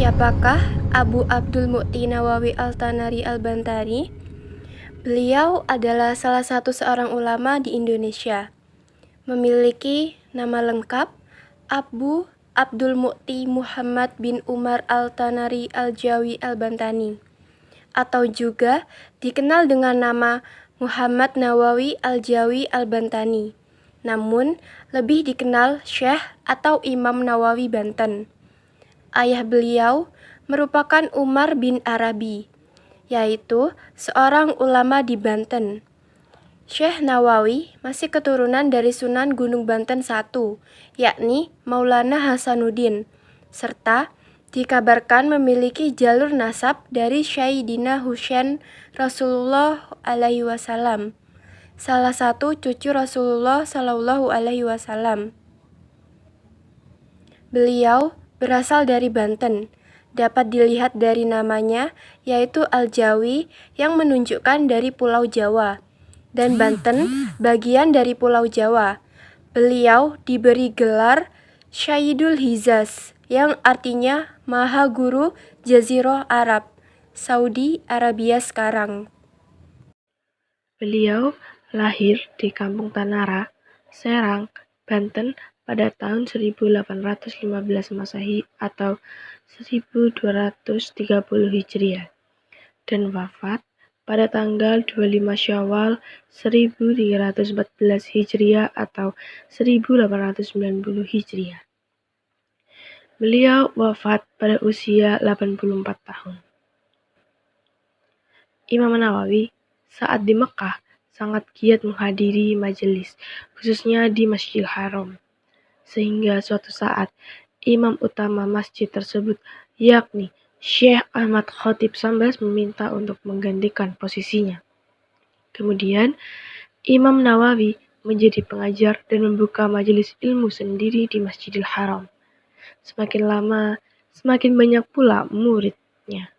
Siapakah Abu Abdul Mu'ti Nawawi Al-Tanari Al-Bantani? Beliau adalah salah satu seorang ulama di Indonesia. Memiliki nama lengkap Abu Abdul Mu'ti Muhammad bin Umar Al-Tanari Al-Jawi Al-Bantani, atau juga dikenal dengan nama Muhammad Nawawi Al-Jawi Al-Bantani, namun lebih dikenal Syekh atau Imam Nawawi Banten. Ayah beliau merupakan Umar bin Arabi, yaitu seorang ulama di Banten. Syekh Nawawi masih keturunan dari Sunan Gunung Banten I, yakni Maulana Hasanuddin, serta dikabarkan memiliki jalur nasab dari Sayyidina Husain Rasulullah SAW, salah satu cucu Rasulullah SAW. Beliau berasal dari Banten. Dapat dilihat dari namanya, yaitu Al-Jawi yang menunjukkan dari Pulau Jawa, dan Banten bagian dari Pulau Jawa. Beliau diberi gelar Sayyidul Hijaz, yang artinya Maha Guru Jazirah Arab, Saudi Arabia sekarang. Beliau lahir di Kampung Tanara, Serang, Banten pada tahun 1815 Masehi atau 1230 Hijriah dan wafat pada tanggal 25 Syawal 1314 Hijriah atau 1890 Hijriah. Beliau wafat pada usia 84 tahun. Imam Nawawi saat di Mekah sangat giat menghadiri majelis, khususnya di Masjidil Haram. Sehingga suatu saat, imam utama masjid tersebut, yakni Syekh Ahmad Khatib Sambas, meminta untuk menggantikan posisinya. Kemudian, Imam Nawawi menjadi pengajar dan membuka majelis ilmu sendiri di Masjidil Haram. Semakin lama, semakin banyak pula muridnya.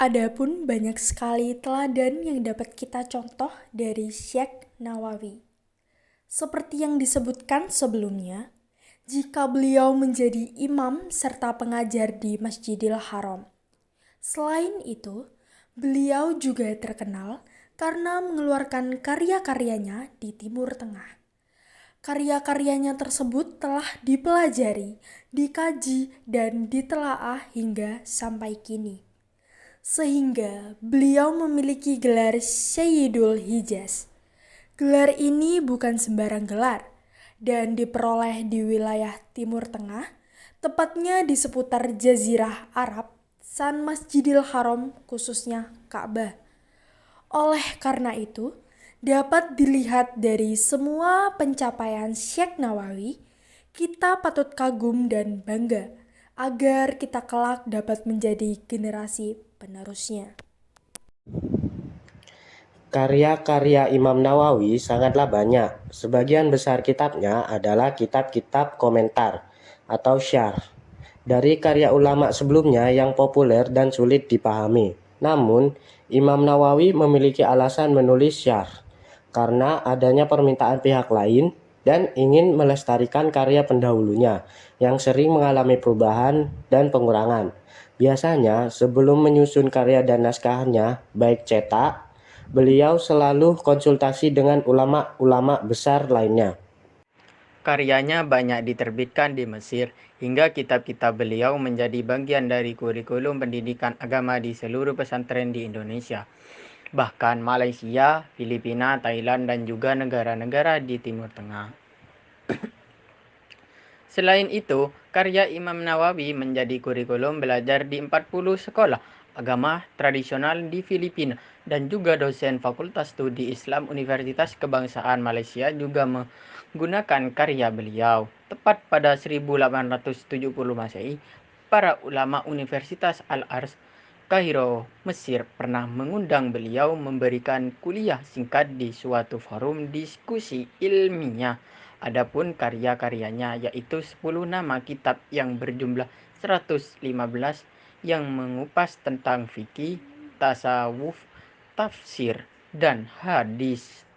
Adapun banyak sekali teladan yang dapat kita contoh dari Syekh Nawawi. Seperti yang disebutkan sebelumnya, jika beliau menjadi imam serta pengajar di Masjidil Haram. Selain itu, beliau juga terkenal karena mengeluarkan karya-karyanya di Timur Tengah. Karya-karyanya tersebut telah dipelajari, dikaji, dan ditelaah hingga sampai kini. Sehingga beliau memiliki gelar Sayyidul Hijaz. Gelar ini bukan sembarang gelar dan diperoleh di wilayah Timur Tengah, tepatnya di seputar Jazirah Arab, San Masjidil Haram khususnya Ka'bah. Oleh karena itu, dapat dilihat dari semua pencapaian Syekh Nawawi, kita patut kagum dan bangga agar kita kelak dapat menjadi generasi penerusnya. Karya-karya Imam Nawawi sangatlah banyak. Sebagian besar kitabnya adalah kitab-kitab komentar atau syarh dari karya ulama sebelumnya yang populer dan sulit dipahami. Namun, Imam Nawawi memiliki alasan menulis syarh karena adanya permintaan pihak lain dan ingin melestarikan karya pendahulunya yang sering mengalami perubahan dan pengurangan. Biasanya, sebelum menyusun karya dan naskahnya, baik cetak, beliau selalu konsultasi dengan ulama-ulama besar lainnya. Karyanya banyak diterbitkan di Mesir, hingga kitab-kitab beliau menjadi bagian dari kurikulum pendidikan agama di seluruh pesantren di Indonesia, bahkan Malaysia, Filipina, Thailand, dan juga negara-negara di Timur Tengah. Selain itu, karya Imam Nawawi menjadi kurikulum belajar di 40 sekolah agama tradisional di Filipina, dan juga dosen Fakultas Studi Islam Universitas Kebangsaan Malaysia juga menggunakan karya beliau. Tepat pada 1870 Masehi, para ulama Universitas Al-Ars, Kairo, Mesir pernah mengundang beliau memberikan kuliah singkat di suatu forum diskusi ilmiah. Adapun karya-karyanya yaitu 10 nama kitab yang berjumlah 115 yang mengupas tentang fikih, tasawuf, tafsir, dan hadis.